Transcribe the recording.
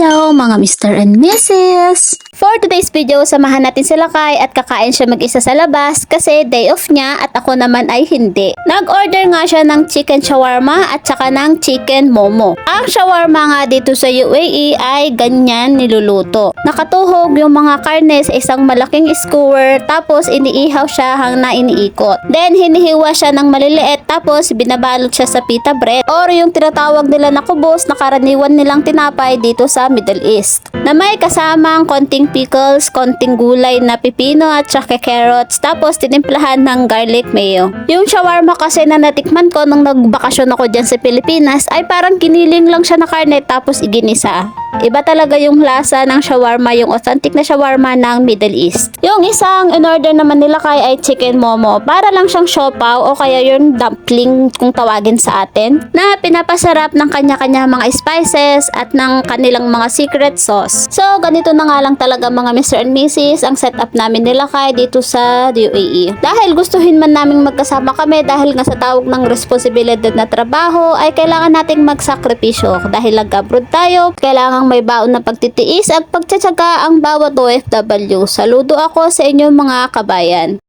Hello mga Mr. and Mrs. For today's video, samahan natin sila Kai at kakain siya mag-isa sa labas kasi day off niya at ako naman ay hindi. Nag-order nga siya ng chicken shawarma at saka ng chicken momo. Ang shawarma nga dito sa UAE ay ganyan niluluto. Nakatuhog yung mga karne sa isang malaking skewer tapos iniihaw siya hanggang iniikot. Then hinihiwa siya ng maliliit tapos binabalot siya sa pita bread or yung tinatawag nila na kubos na karaniwan nilang tinapay dito sa Middle East. Na may kasamang konting pickles, konting gulay na pipino at saka carrots tapos tinimplahan ng garlic mayo. Yung shawarma kasi na natikman ko nung nagbakasyon ako dyan sa Pilipinas ay parang kiniling lang siya na karne tapos iginisa. Iba talaga yung lasa ng shawarma, yung authentic na shawarma ng Middle East. Yung isang in-order naman nila Kai ay chicken momo. Para lang siyang siopaw o kaya yung dumpling kung tawagin sa atin na pinapasarap ng kanya-kanya mga spices at ng kanilang mga secret sauce. So, ganito na nga lang talaga mga Mr. and Mrs. ang setup namin nila Kai dito sa UAE. Dahil gustuhin man naming magkasama kami dahil nga sa tawag ng responsibilidad na trabaho ay kailangan nating magsakripisyo. Dahil nag-abroad tayo, kailangan may baon na pagtitiis at pagtsatsaga ang bawat OFW. Saludo ako sa inyong mga kabayan.